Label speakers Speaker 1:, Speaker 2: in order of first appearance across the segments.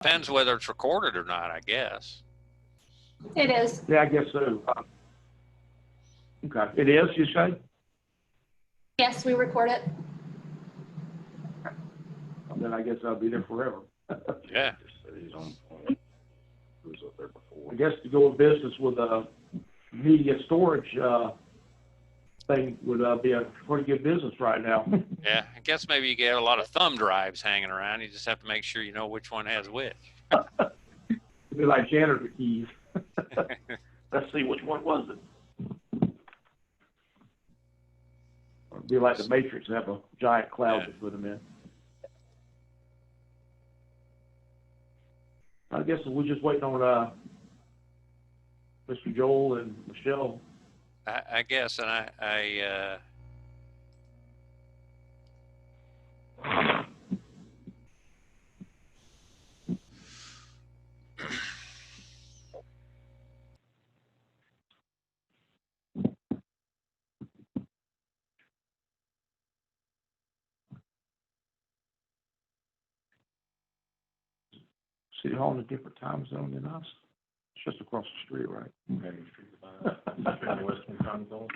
Speaker 1: Depends whether it's recorded or not, I guess.
Speaker 2: It is.
Speaker 3: Yeah, I guess so. Okay, it is, you say?
Speaker 2: Yes, we record it.
Speaker 3: Then I guess I'll be there forever.
Speaker 1: Yeah.
Speaker 4: He's on point. He was up there before.
Speaker 3: I guess to go in business with a media storage, thing would, be a pretty good business right now.
Speaker 1: Yeah. I guess maybe you get a lot of thumb drives hanging around. You just have to make sure you know which one has which.
Speaker 3: It'd be like janitor keys. Let's see, which one was it? It'd be like the Matrix, and have a giant cloud to put them in. I guess we're just waiting on, Mr. Joel and Michelle.
Speaker 1: I guess, and I
Speaker 3: City Hall in a different time zone than us. It's just across the street, right?
Speaker 4: Maybe street in Western time zone.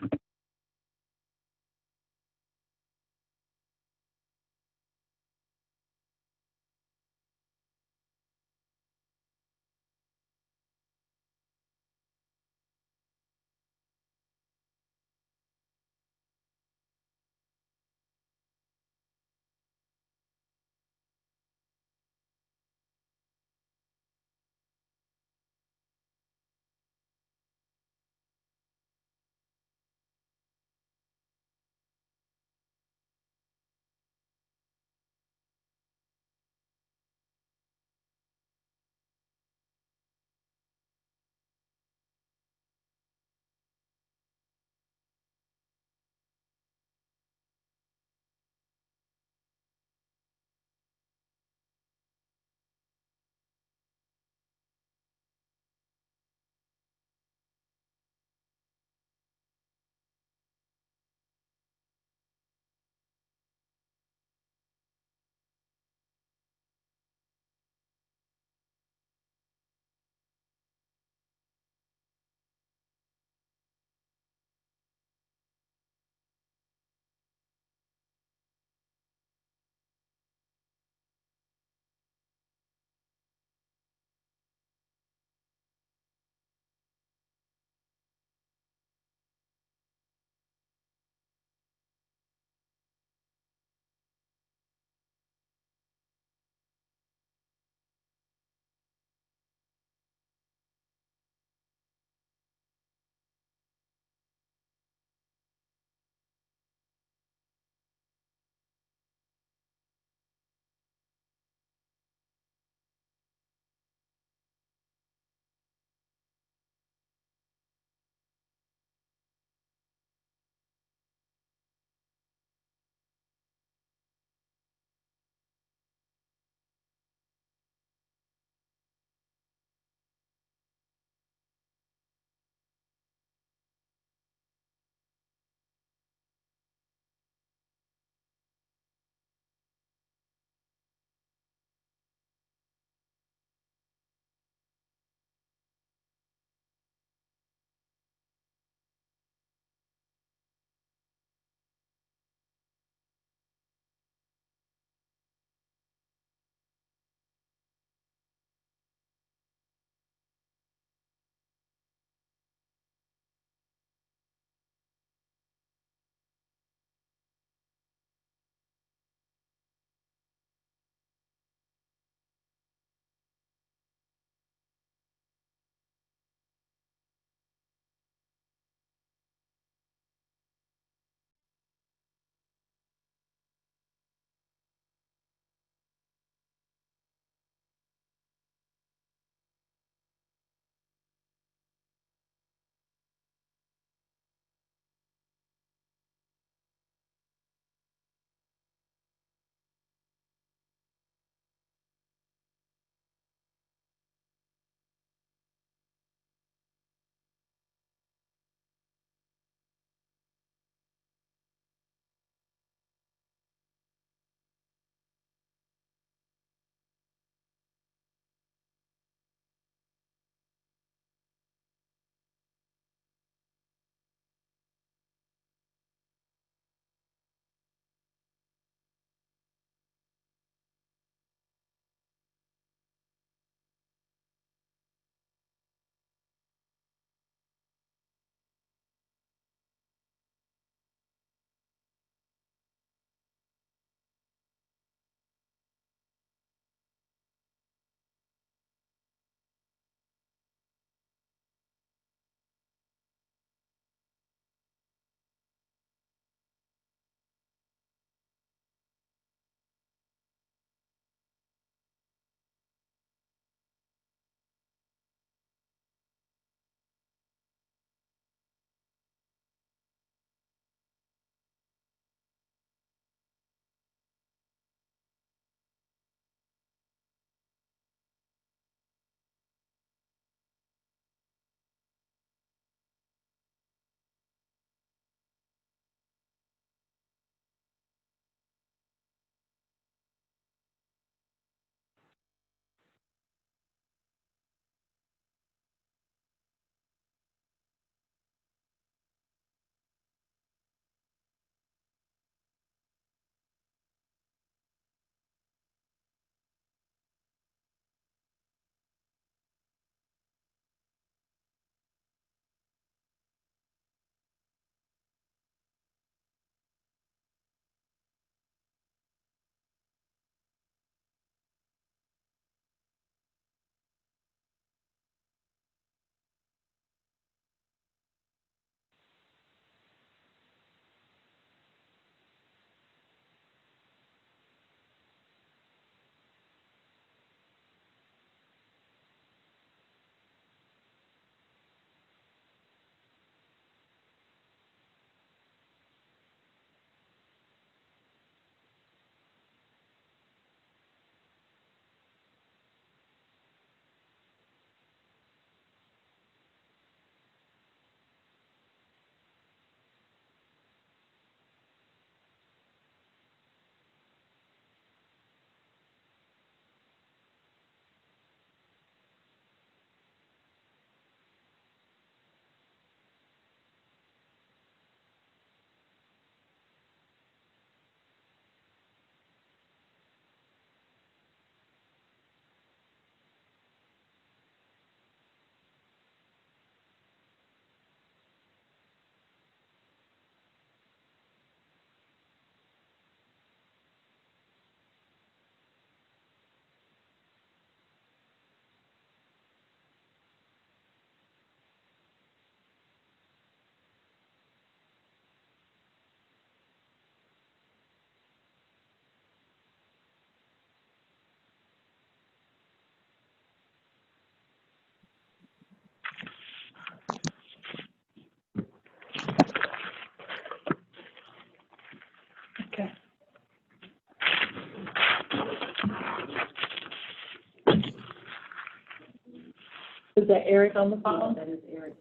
Speaker 5: Is that Eric on the phone?
Speaker 6: That is Eric.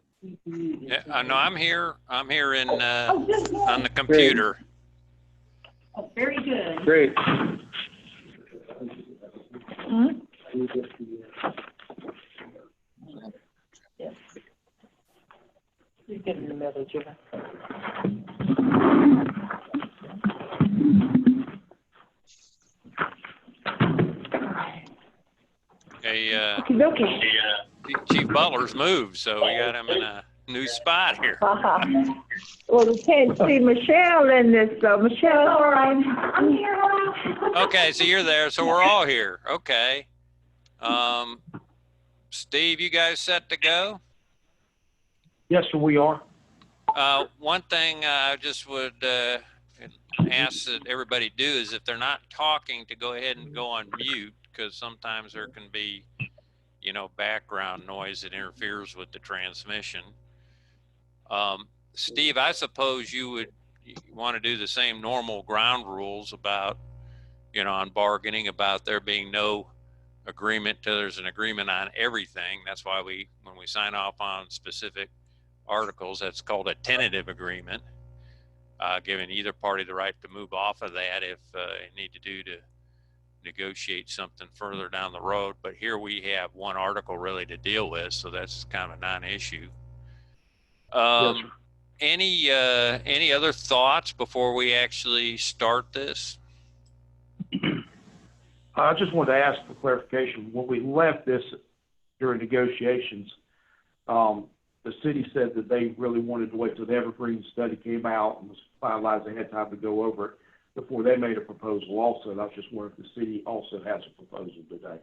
Speaker 1: Yeah, no, I'm here. I'm here in,
Speaker 6: Oh, good.
Speaker 1: on the computer.
Speaker 6: Oh, very good.
Speaker 3: Great.
Speaker 5: Hmm? Yes. You're getting the message, okay?
Speaker 1: Hey,
Speaker 5: Okay.
Speaker 1: Chief Butler's moved, so we got him in a new spot here.
Speaker 5: Well, we can't see Michelle in this, though. Michelle.
Speaker 2: All right. I'm here.
Speaker 1: Okay, so you're there, so we're all here. Okay. Steve, you guys set to go?
Speaker 3: Yes, sir, we are.
Speaker 1: One thing I just would ask that everybody do is if they're not talking to go ahead and go on mute, because sometimes there can be, you know, background noise that interferes with the transmission. Steve, I suppose you want to do the same normal ground rules about, you know, on bargaining, about there being no agreement till there's an agreement on everything. That's why when we sign off on specific articles, that's called a tentative agreement, giving either party the right to move off of that if they need to negotiate something further down the road. But here we have one article really to deal with, so that's kind of a non-issue.
Speaker 3: Yes, sir.
Speaker 1: Any other thoughts before we actually start this?
Speaker 3: I just wanted to ask for clarification. When we left this during negotiations, the city said that they really wanted to wait till the Evergreen study came out and was finalized. They had time to go over it before they made a proposal also. And I was just wondering if the city also has a proposal today.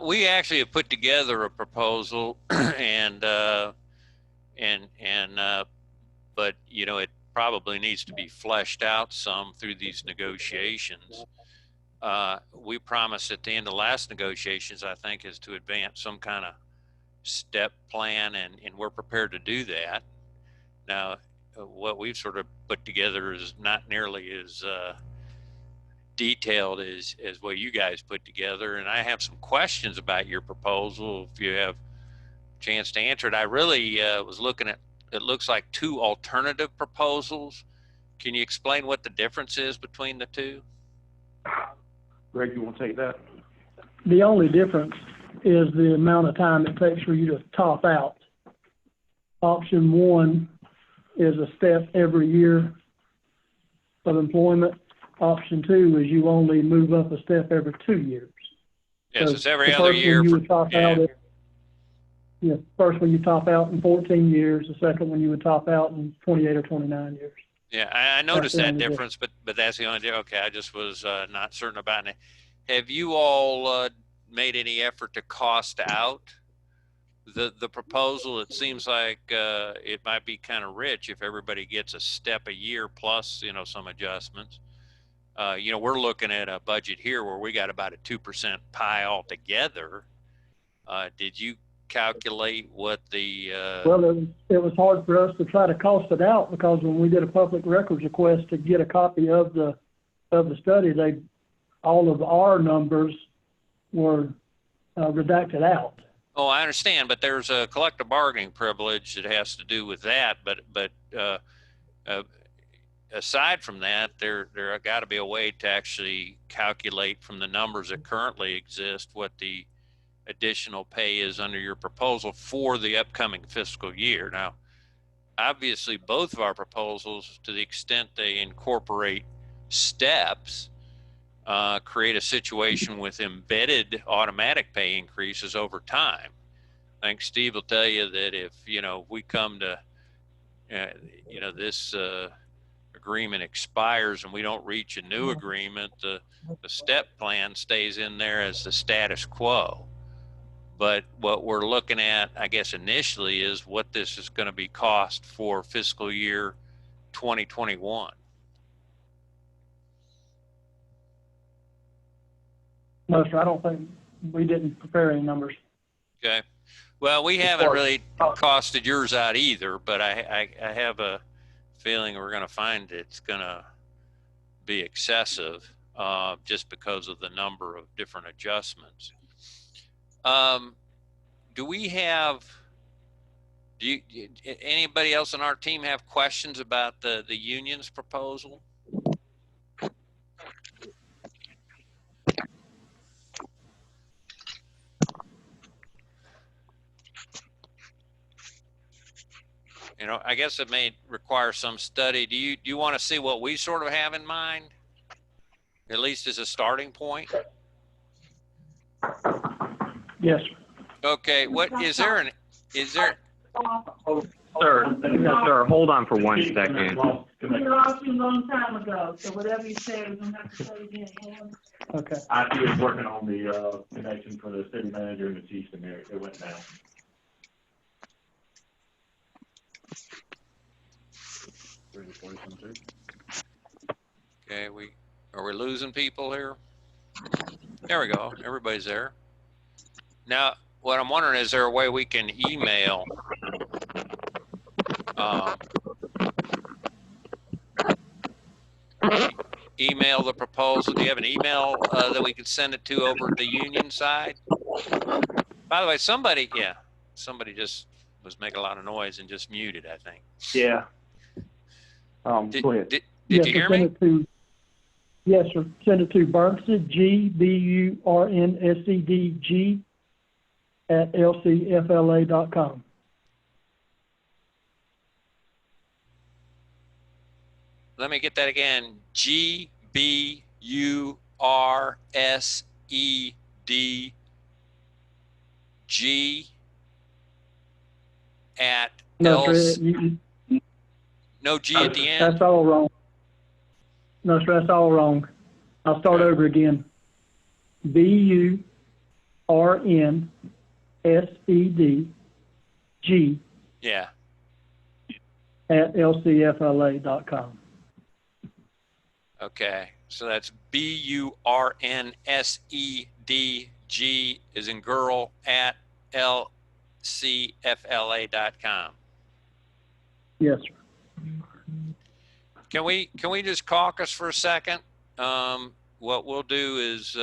Speaker 1: We actually have put together a proposal and but you know, it probably needs to be fleshed out some through these negotiations. We promised at the end of last negotiations, I think, is to advance some kind of step plan, and we're prepared to do that. Now, what we've sort of put together is not nearly as detailed as what you guys put together, and I have some questions about your proposal if you have a chance to answer it. I really was looking at, it looks like two alternative proposals. Can you explain what the difference is between the two?
Speaker 3: Greg, you want to take that?
Speaker 7: The only difference is the amount of time it takes for you to top out. Option one is a step every year of employment. Option two is you only move up a step every 2 years.
Speaker 1: Yes,
Speaker 7: So
Speaker 1: it's every
Speaker 7: the
Speaker 1: other
Speaker 7: first
Speaker 1: year.
Speaker 7: one you would top out at, first one you top out in 14 years, the second one you would top out in 28 or 29 years.
Speaker 1: Yeah, I noticed
Speaker 7: the
Speaker 1: that
Speaker 7: only
Speaker 1: difference, but that's the only difference. Okay, I just was not certain about it. Have you all made any effort to cost out the proposal? It seems like it might be kind of rich if everybody gets a step a year plus, you know, some adjustments. You know, we're looking at a budget here where we got about a 2% pie altogether. Did you calculate what the
Speaker 7: Well, it was hard for us to try to cost it out because when we did a public records request to get a copy of the study, all of our numbers were redacted out.
Speaker 1: Oh, I understand, but there's a collective bargaining privilege that has to do with that. But aside from that, there got to be a way to actually calculate from the numbers that currently exist what the additional pay is under your proposal for the upcoming fiscal year. Now, obviously, both of our proposals, to the extent they incorporate steps, create a situation with embedded automatic pay increases over time. I think Steve will tell you that if, you know, we come to, you know, this agreement expires and we don't reach a new agreement, the step plan stays in there as the status quo. But what we're looking at, I guess, initially is what this is going to be cost for fiscal year 2021.
Speaker 7: No, sir, I don't think we didn't prepare any numbers.
Speaker 1: Okay. Well, we haven't really costed yours out either, but I have a feeling we're going to find it's going to be excessive just because of the number of different adjustments. do we have, anybody else on our team have questions about the union's proposal? You know, I guess it may require some study. Do you want to see what we sort of have in mind? At least as a starting point?
Speaker 7: Yes,
Speaker 1: Okay, what, is there,
Speaker 8: Sir, hold on for 1 second.
Speaker 6: We lost you a long time ago, so whatever you say, we're gonna have to say again. Hold on.
Speaker 7: okay.
Speaker 4: IT is working on the, connection for the city manager and the chiefs in there. It went down.
Speaker 1: okay, are we losing people here? There we go, everybody's there. Now, what I'm wondering, is there a way we can email email the proposal? Do you have an email that we could send it to over at the union side? By the way, somebody just was making a lot of noise and just muted, I think.
Speaker 3: Yeah. Go ahead.
Speaker 1: Did
Speaker 7: Yes,
Speaker 1: you
Speaker 7: sir,
Speaker 1: hear
Speaker 7: send
Speaker 1: me?
Speaker 7: it to- Yes, sir. Send it to Burnsid, GBURNSEDG @lcfla.com.
Speaker 1: Let me get that again. GBURSEDG at
Speaker 7: No,
Speaker 1: L.
Speaker 7: sir,
Speaker 1: No G at the end.
Speaker 7: that's all wrong. No, sir, that's all wrong. I'll start over again. BURNSEDG
Speaker 1: Yeah.
Speaker 7: @lcfla.com.
Speaker 1: Okay. So that's BURNSEDG as in girl at LCFLA.com.
Speaker 7: Yes, sir.
Speaker 1: Can we just caucus for a second? What we'll do is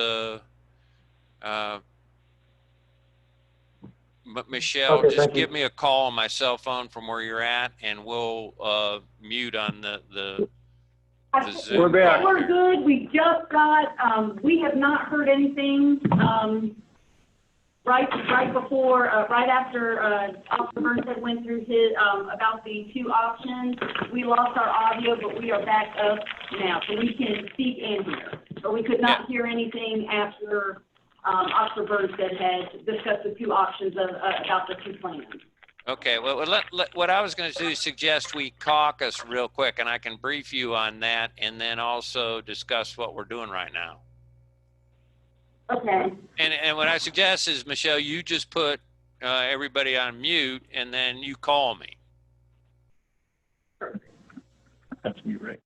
Speaker 1: Michelle,
Speaker 3: Okay,
Speaker 1: just
Speaker 3: thank you.
Speaker 1: give me a call on my cell phone from where you're at, and we'll mute on the Zoom
Speaker 3: We're back.
Speaker 1: call
Speaker 6: We're
Speaker 1: here.
Speaker 6: good, we just got, we have not heard anything, right before, right after, Officer Burnside went through his, about the two options. We lost our audio, but we are back up now, so we can speak and hear. But we could not hear anything after, Officer Burnside had discussed the two options of, about the two plans.
Speaker 1: Okay, well, what I was going to do is suggest we caucus real quick, and I can brief you on that, and then also discuss what we're doing right now.
Speaker 6: Okay.
Speaker 1: And what I suggest is, Michelle, you just put everybody on mute, and then you call me.
Speaker 4: That's me, right?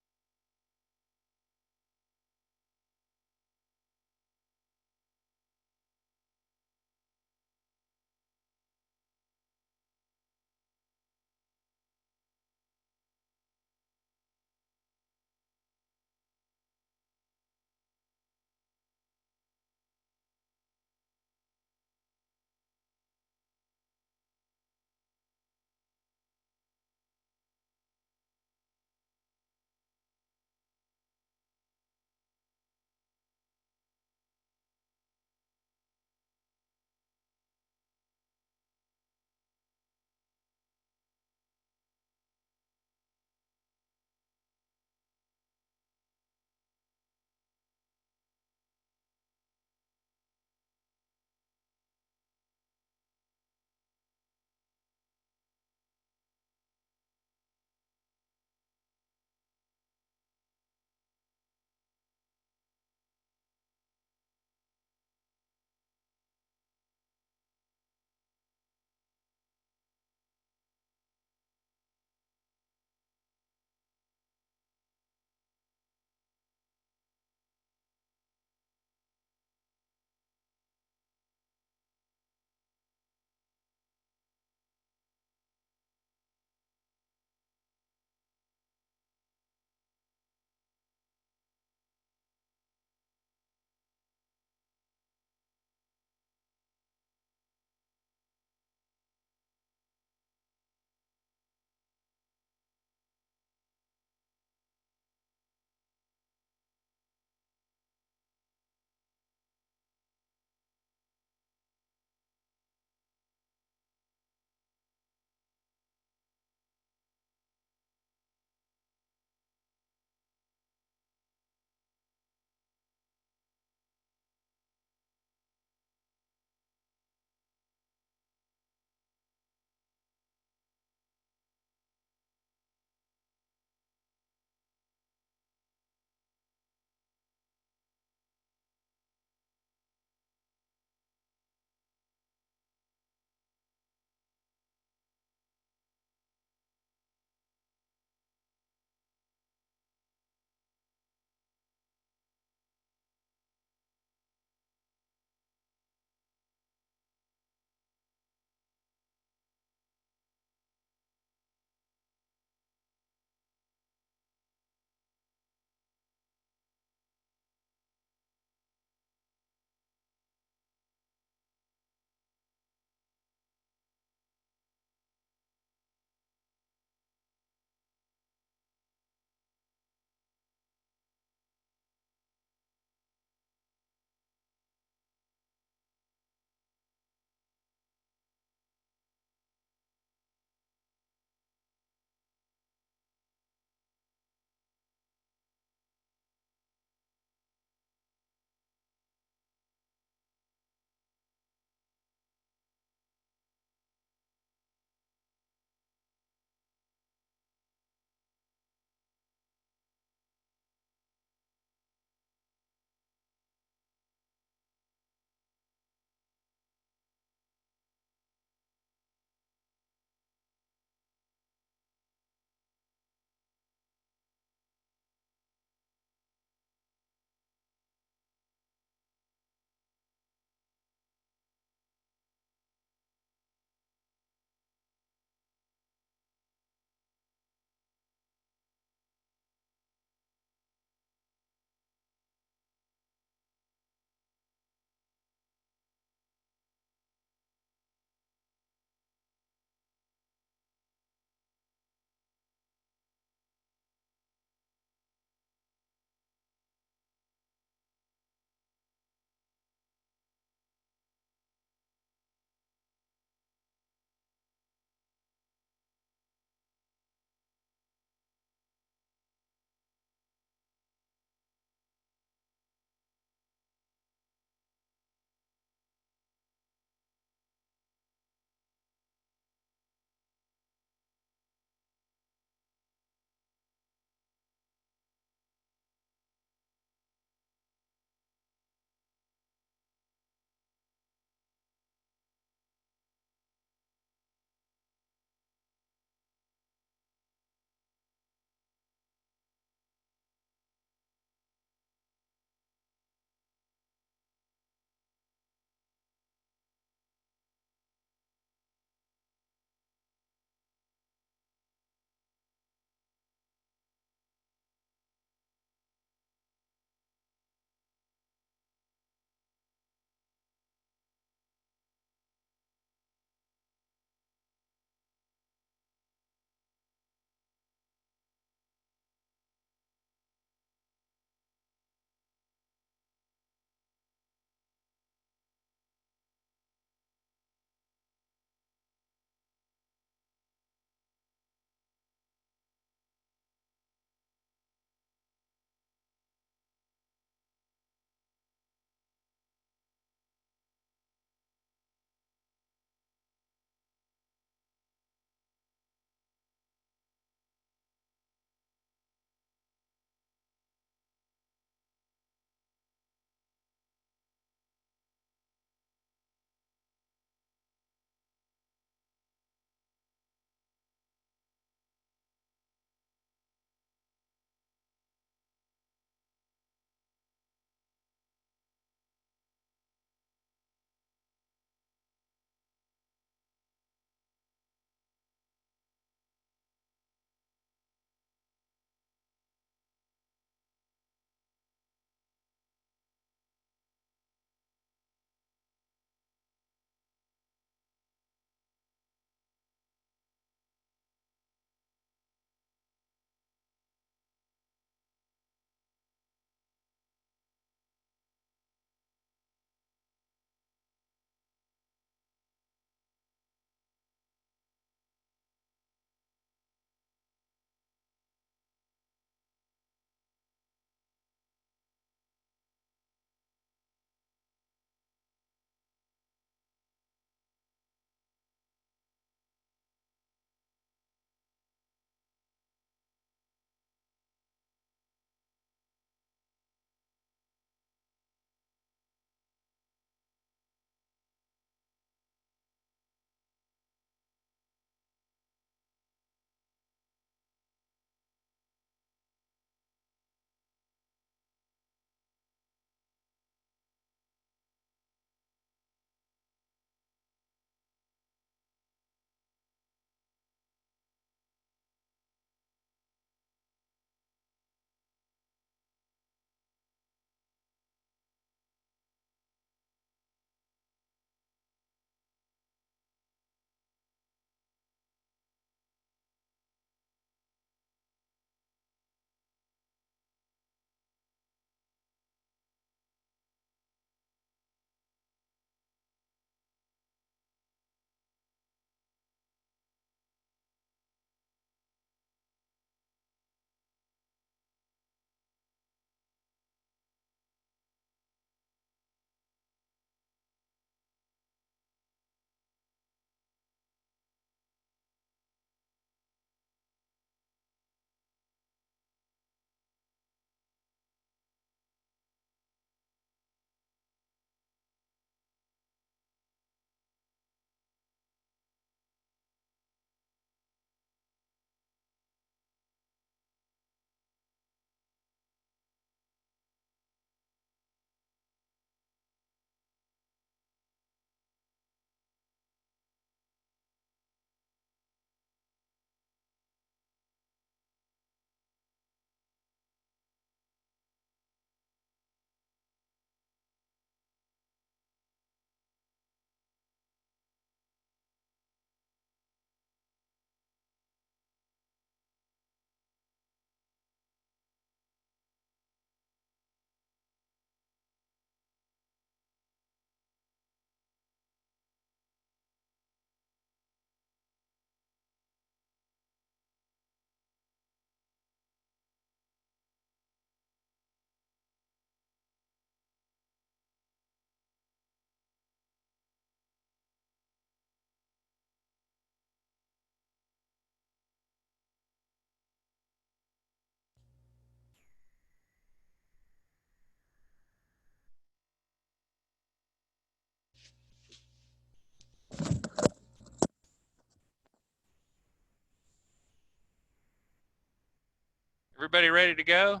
Speaker 1: Everybody ready to go?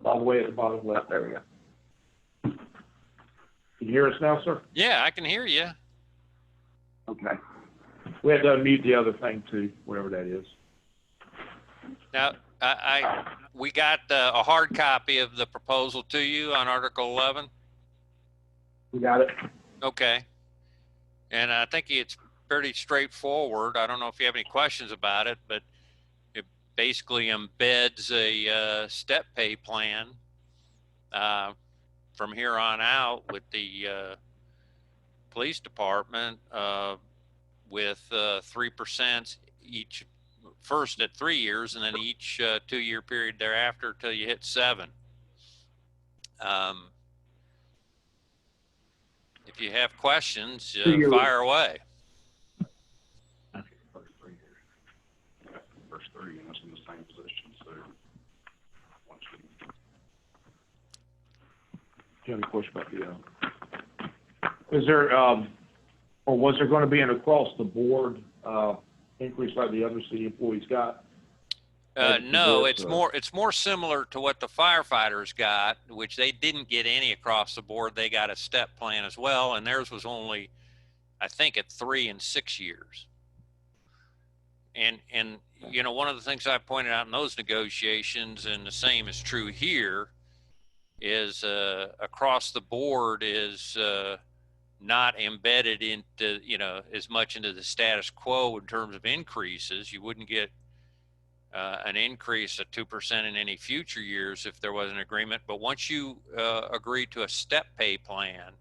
Speaker 3: All the way at the bottom left, there we go. Can you hear us now, sir?
Speaker 1: Yeah, I can hear you.
Speaker 3: Okay. We had to unmute the other thing too, whatever that is.
Speaker 1: Now, we got a hard copy of the proposal to you on Article 11.
Speaker 3: We got it?
Speaker 1: Okay. And I think it's pretty straightforward. I don't know if you have any questions about it, but it basically embeds a step pay plan from here on out with the police department with 3% each, first at 3 years, and then each 2-year period thereafter till you hit 7. If you have questions, fire away.
Speaker 3: First 3, and it's in the same position, so. Do you have any question about the, is there, or was there going to be an across-the-board increase like the other city employees got?
Speaker 1: No, it's more similar to what the firefighters got, which they didn't get any across the board. They got a step plan as well, and theirs was only, I think, at 3 and 6 years. And you know, one of the things I pointed out in those negotiations, and the same is true here, is across the board is not embedded into, you know, as much into the status quo in terms of increases. You wouldn't get an increase of 2% in any future years if there was an agreement. But once you agree to a step pay plan,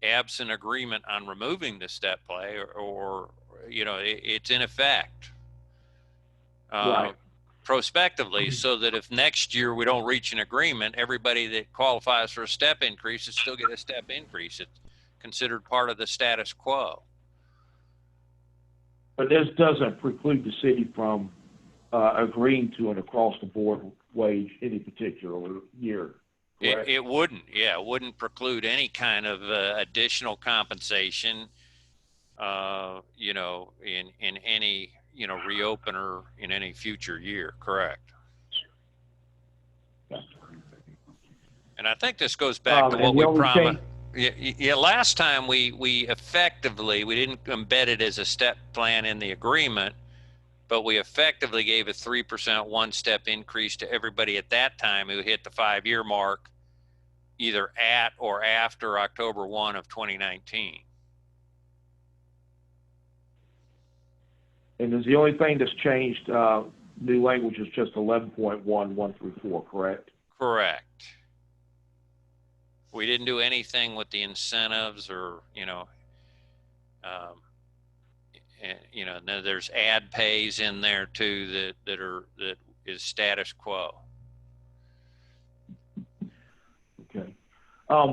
Speaker 1: absent agreement on removing the step pay, or you know, it's in effect
Speaker 3: Right.
Speaker 1: prospectively, so that if next year we don't reach an agreement, everybody that qualifies for a step increase is still get a step increase. It's considered part of the status quo.
Speaker 3: But this doesn't preclude the city from agreeing to an across-the-board wage any particular year. Correct?
Speaker 1: It wouldn't, yeah, it wouldn't preclude any kind of additional compensation, you know, in any, you know, reopener in any future year, correct? And I think this goes back to what we promised. Yeah, last time we effectively, we didn't embed it as a step plan in the agreement, but we effectively gave a 3% one-step increase to everybody at that time who hit the 5-year mark, either at or after October 1 of 2019.
Speaker 3: And is the only thing that's changed, new language is just 11.1, 1 through 4, correct?
Speaker 1: Correct. We didn't do anything with the incentives, or, you know, you know, there's ad pays in there too that is status quo.
Speaker 3: Okay.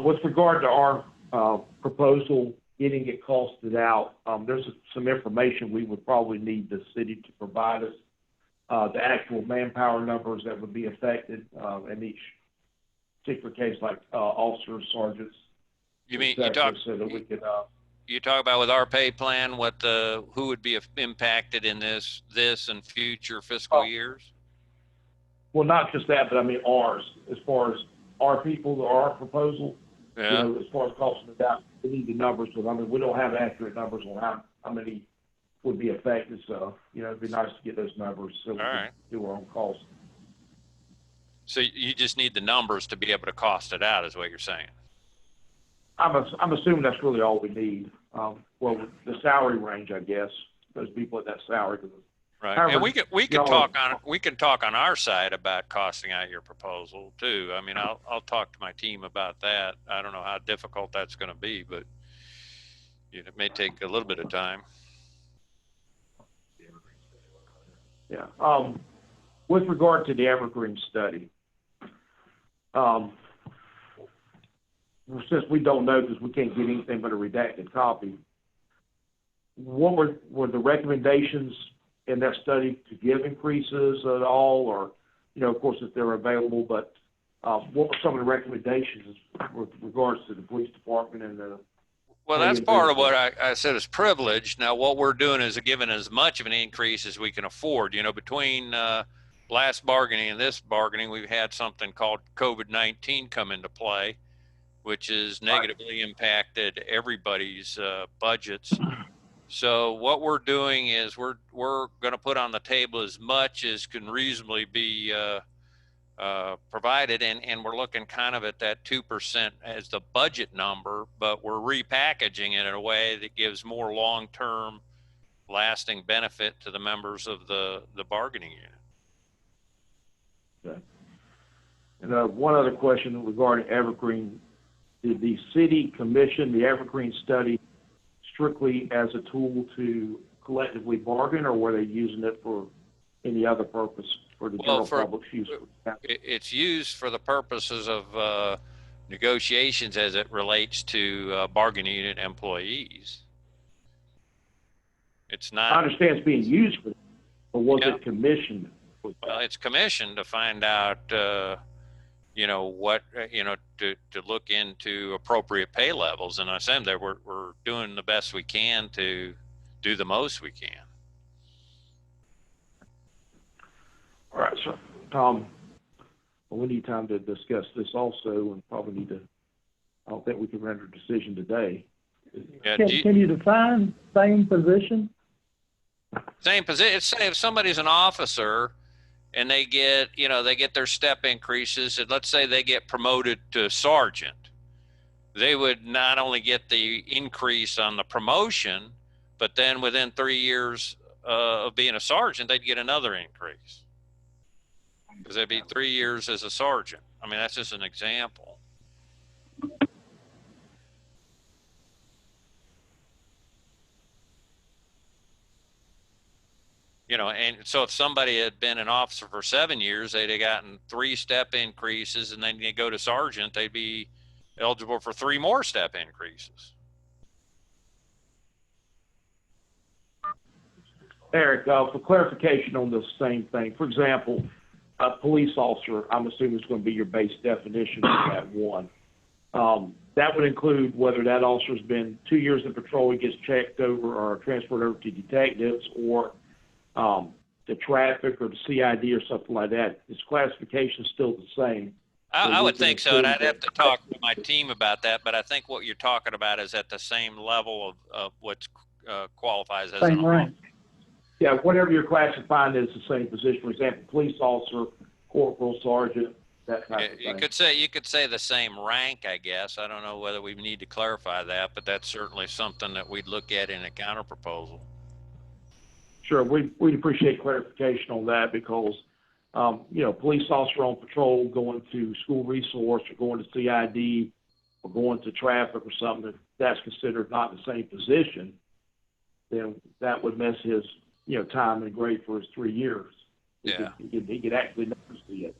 Speaker 3: With regard to our proposal, getting it costed out, there's some information we would probably need the city to provide us, the actual manpower numbers that would be affected in each particular case, like officers, sergeants.
Speaker 1: You mean you talk?
Speaker 3: So that we could.
Speaker 1: You talk about with our pay plan, what who would be impacted in this and future fiscal years?
Speaker 3: Well, not just that, but I mean ours, as far as our people, our proposal.
Speaker 1: Yeah.
Speaker 3: You know, as far as costing it out, we need the numbers, because I mean we don't have accurate numbers on how many would be affected. So you know, it'd be nice to get those numbers so we can do our own cost.
Speaker 1: So you just need the numbers to be able to cost it out, is what you're saying?
Speaker 3: I'm assuming that's really all we need. Well, the salary range, I guess, those people at that salary.
Speaker 1: Right.
Speaker 3: However,
Speaker 1: And we can talk on our side about costing out your proposal too. I mean, I'll talk to my team about that. I don't know how difficult that's going to be, but It may take a little bit of time.
Speaker 3: Yeah. With regard to the Evergreen study, since we don't know because we can't get anything but a redacted copy, what were the recommendations in that study to give increases at all, or, of course, if they're available, but what were some of the recommendations with regards to the police department and the...
Speaker 1: Well, that's part of what I said is privilege. Now, what we're doing is giving as much of an increase as we can afford. Between last bargaining and this bargaining, we've had something called COVID-19 come into play, which has negatively impacted everybody's budgets. So what we're doing is we're going to put on the table as much as can reasonably be provided, and we're looking kind of at that 2% as the budget number, but we're repackaging it in a way that gives more long-term lasting benefit to the members of the bargaining unit.
Speaker 3: Okay. And one other question regarding Evergreen. Did the city commission the Evergreen study strictly as a tool to collectively bargain, or were they using it for any other purpose for the general public's use?
Speaker 1: It's used for the purposes of negotiations as it relates to bargaining unit employees. It's not.
Speaker 3: I understand it's being used for, but was it commissioned?
Speaker 1: Well, it's commissioned to find out, what, to look into appropriate pay levels. And I said that we're doing the best we can to do the most we can.
Speaker 3: All right, so Tom, we need time to discuss this also, and probably need to. I don't think we can render a decision today.
Speaker 1: Yeah,
Speaker 7: Can you define same position?
Speaker 1: Same position. Say if somebody's an officer and they get their step increases, and let's say they get promoted to sergeant, they would not only get the increase on the promotion, but then within 3 years of being a sergeant, they'd get another increase. Because they'd be 3 years as a sergeant. I mean, that's just an example. And so if somebody had been an officer for 7 years, they'd have gotten 3 step increases, and then they go to sergeant, they'd be eligible for 3 more step increases.
Speaker 3: Eric, for clarification on the same thing, for example, a police officer, I'm assuming is going to be your base definition of that one. That would include whether that officer's been 2 years in patrol, he gets checked over or transferred over to detectives, or the traffic or the CID or something like that. Is classification still the same?
Speaker 1: I would think so, and I'd have to talk to my team about that, but I think what you're talking about is at the same level of what qualifies as
Speaker 7: Same rank.
Speaker 3: Yeah, whatever you're classifying as the same position. For example, police officer, corporal, sergeant, that type of thing.
Speaker 1: You could say the same rank, I guess. I don't know whether we need to clarify that, but that's certainly something that we'd look at in a counter proposal.
Speaker 3: Sure, we'd appreciate clarification on that because, police officer on patrol going to school resource or going to CID or going to traffic or something, if that's considered not the same position, then that would mess his, time and grade for his 3 years.
Speaker 1: Yeah.
Speaker 3: He could actually never see it.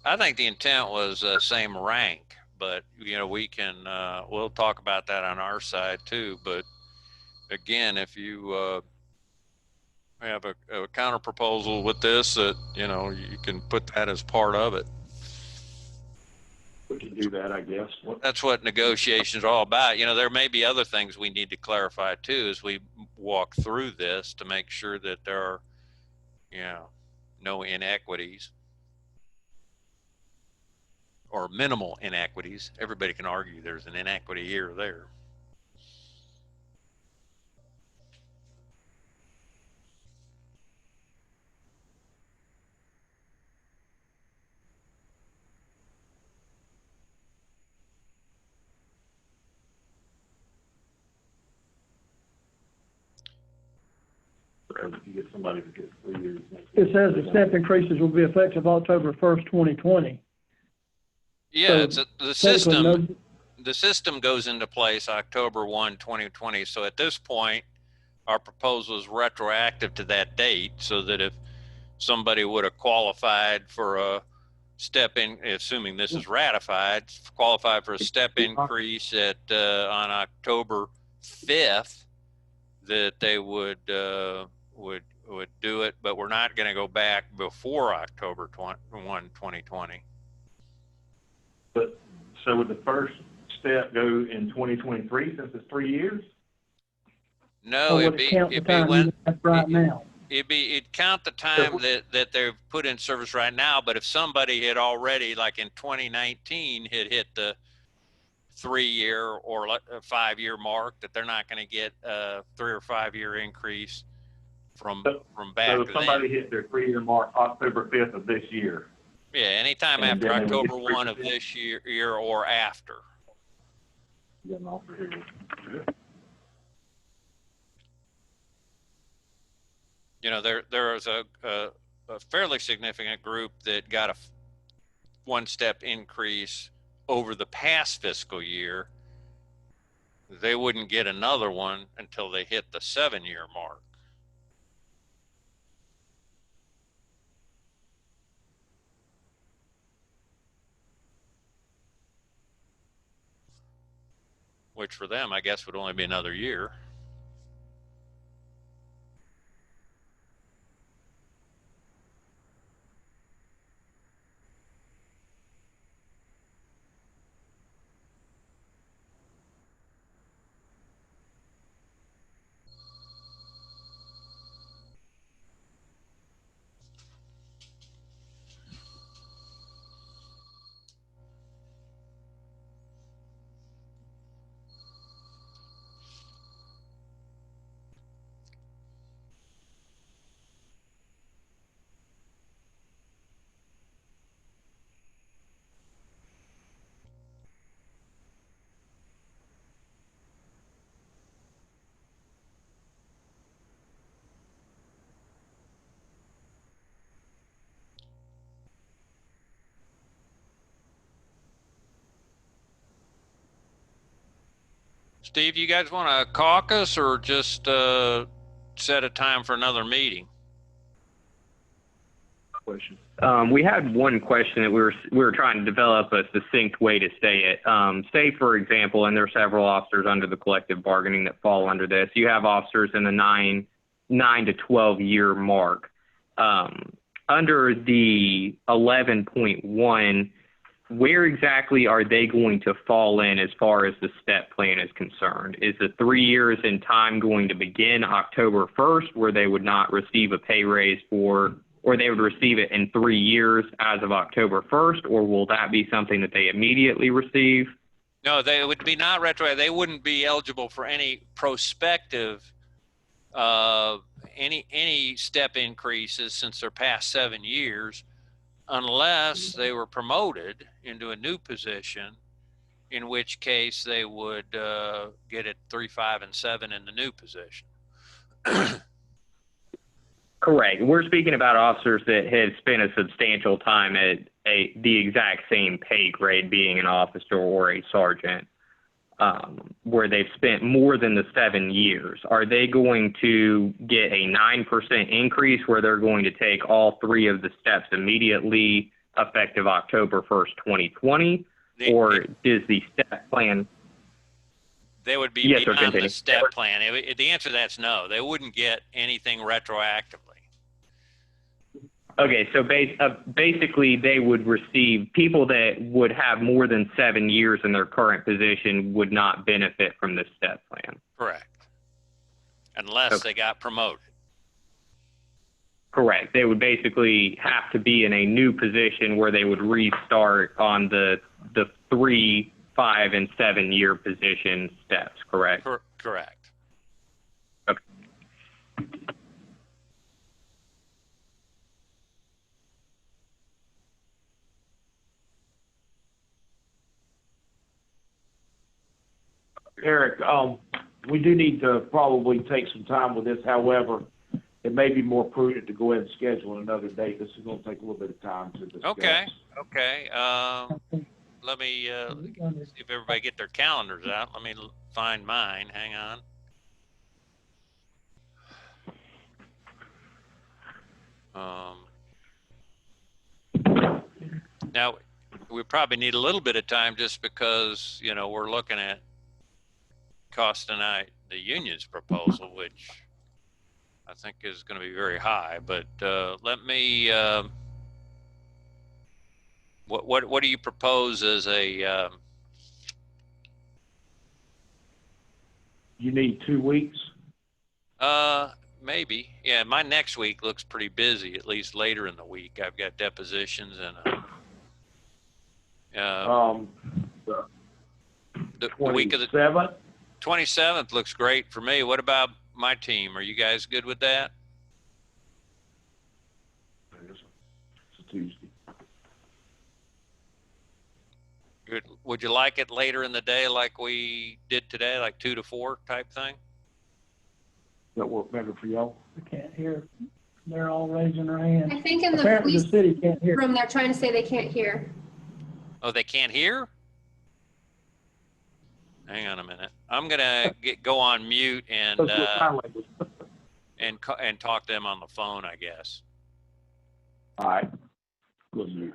Speaker 1: I think the intent was same rank, but, we can, we'll talk about that on our side too. But again, if you, have a counter proposal with this that you can put that as part of it.
Speaker 3: We can do that, I guess.
Speaker 1: That's what negotiations are all about. There may be other things we need to clarify too as we walk through this to make sure that there are no inequities or minimal inequities. Everybody can argue there's an inequity here or there.
Speaker 4: You get somebody to get 3 years.
Speaker 7: It says the step increases will be effective October 1st, 2020.
Speaker 1: Yeah,
Speaker 7: So
Speaker 1: the system. the system goes into place October 1, 2020. So at this point, our proposal is retroactive to that date, so that if somebody would have qualified for a step in, assuming this is ratified, qualified for a step increase at on October 5th, that they would do it, but we're not going to go back before October 1, 2020.
Speaker 4: But, so would the first step go in 2023 since it's 3 years?
Speaker 1: No,
Speaker 7: Or
Speaker 1: it'd
Speaker 7: would
Speaker 1: be,
Speaker 7: it count the
Speaker 1: it'd be
Speaker 7: time
Speaker 1: when,
Speaker 7: you have right now?
Speaker 1: it'd count the time that they've put in service right now. But if somebody had already, like in 2019, had hit the 3-year or a 5-year mark, that they're not going to get a 3 or 5 year increase from back
Speaker 4: So if
Speaker 1: then.
Speaker 4: somebody hit their 3-year mark October 5th of this year,
Speaker 1: Yeah, anytime
Speaker 4: And
Speaker 1: after
Speaker 4: then they would
Speaker 1: October
Speaker 4: get
Speaker 1: 1 of
Speaker 4: 3%.
Speaker 1: this year or after.
Speaker 4: get an offer here.
Speaker 1: You know, there was a fairly significant group that got a 1-step increase over the past fiscal year. They wouldn't get another one until they hit the 7-year mark. Which for them, I guess, would only be another year. Steve, you guys want to caucus or just set a time for another meeting?
Speaker 3: Question.
Speaker 8: We had one question that we were trying to develop a succinct way to say it. Say, for example, and there are several officers under the collective bargaining that fall under this. You have officers in the 9 to 12 year mark. Under the 11.1, where exactly are they going to fall in as far as the step plan is concerned? Is the 3 years in time going to begin October 1st, where they would not receive a pay raise or they would receive it in 3 years as of October 1st, or will that be something that they immediately receive?
Speaker 1: No, they would be not retroactive. They wouldn't be eligible for any prospective any step increases since they're past 7 years, unless they were promoted into a new position, in which case they would get it 3, 5, and 7 in the new position.
Speaker 8: Correct. We're speaking about officers that have spent a substantial time at the exact same pay grade, being an officer or a sergeant, where they've spent more than the 7 years. Are they going to get a 9% increase where they're going to take all 3 of the steps immediately effective October 1st, 2020? Or does the step plan...
Speaker 1: They would be
Speaker 8: Yes, sir,
Speaker 1: beyond the
Speaker 8: continue.
Speaker 1: step plan. The answer to that's no. They wouldn't get anything retroactively.
Speaker 8: Okay, so basically they would receive, people that would have more than 7 years in their current position would not benefit from this step plan.
Speaker 1: Correct. Unless they got promoted.
Speaker 8: Correct. They would basically have to be in a new position where they would restart on the 3, 5, and 7 year position steps, correct?
Speaker 1: Correct.
Speaker 8: Okay.
Speaker 3: Eric, we do need to probably take some time with this. However, it may be more prudent to go ahead and schedule another date. This is going to take a little bit of time to discuss.
Speaker 1: Okay. let me see if everybody get their calendars out. Let me find mine. Hang on. Now, we probably need a little bit of time just because, you know, we're looking at costing out the union's proposal, which I think is going to be very high. But let me, what do you propose as a,
Speaker 3: You need 2 weeks?
Speaker 1: maybe. Yeah, my next week looks pretty busy, at least later in the week. I've got depositions and the week of the
Speaker 3: 27th?
Speaker 1: 27th looks great for me. What about my team? Are you guys good with that?
Speaker 3: It's a Tuesday.
Speaker 1: Good. Would you like it later in the day like we did today, like 2 to 4 type thing?
Speaker 3: That work better for y'all?
Speaker 7: I can't hear. They're all raising their hands.
Speaker 2: I think in the
Speaker 7: Apparently the
Speaker 2: police
Speaker 7: city can't hear.
Speaker 2: room, they're trying to say they can't hear.
Speaker 1: Oh, they can't hear? Hang on a minute. I'm gonna go on mute and
Speaker 3: That's what sign language.
Speaker 1: and talk to them on the phone, I guess.
Speaker 3: All right. Good news.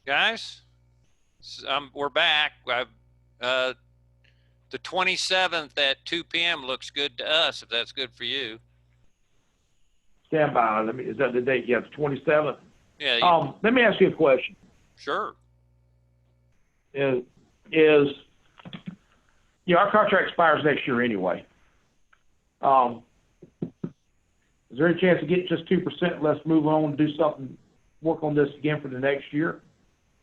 Speaker 1: Guys, we're back. The 27th at 2 p.m. looks good to us, if that's good for you.
Speaker 3: Stand by. Is that the date? Yeah, the 27th.
Speaker 1: Yeah.
Speaker 3: Let me ask you a question.
Speaker 1: Sure.
Speaker 3: Is our contract expires next year anyway. Is there any chance to get just 2%? Let's move on and do something, work on this again for the next year?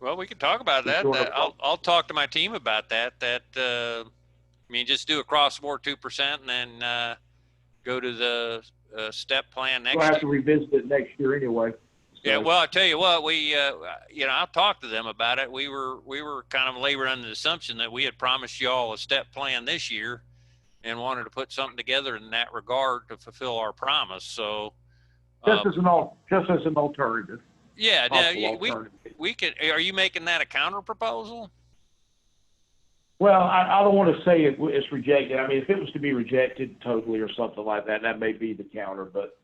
Speaker 1: Well, we can talk about that. I'll talk to my team about that. I mean, just do across the board 2% and then go to the step plan next year.
Speaker 3: We'll have to revisit it next year anyway. So.
Speaker 1: Yeah, well, I tell you what, I'll talk to them about it. We were kind of laboring under the assumption that we had promised you all a step plan this year and wanted to put something together in that regard to fulfill our promise. So
Speaker 3: just as an alternative.
Speaker 1: Yeah, we could. Are you making that a counter proposal?
Speaker 3: Well, I don't want to say it's rejected. I mean, if it was to be rejected totally or something like that, that may be the counter. But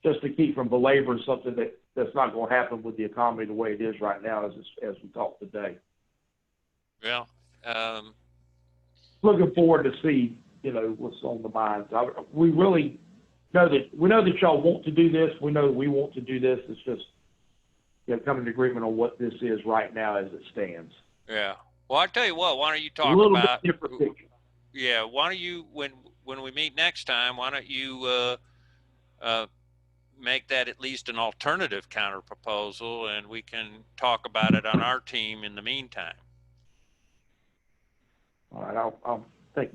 Speaker 3: just to keep from belaboring something that's not going to happen with the economy the way it is right now, as we talked today.
Speaker 1: Well,
Speaker 3: looking forward to see what's on the minds. We really know that y'all want to do this. We know that we want to do this. It's just coming to agreement on what this is right now as it stands.
Speaker 1: Yeah. Well, I tell you what, why don't you
Speaker 3: A
Speaker 1: talk
Speaker 3: little bit
Speaker 1: about,
Speaker 3: different picture.
Speaker 1: yeah, why don't you, when we meet next time, why don't you, make that at least an alternative counter proposal, and we can talk about it on our team in the meantime.
Speaker 3: All right, I'll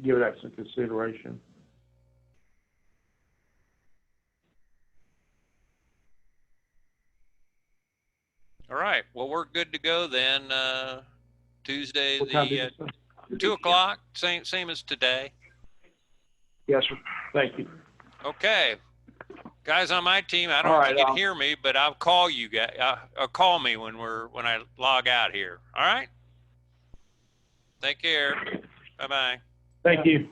Speaker 3: give that some consideration.
Speaker 1: All right, well, we're good to go then, Tuesday,
Speaker 3: What time did you
Speaker 1: the,
Speaker 3: say?
Speaker 1: 2 o'clock, same as today.
Speaker 3: Yes, sir. Thank you.
Speaker 1: Okay. Guys on my team, I don't
Speaker 3: All
Speaker 1: know
Speaker 3: right,
Speaker 1: if you can hear me, but I'll call you guys, call me when I log out here. All right? Take care. Bye-bye.
Speaker 3: Thank you.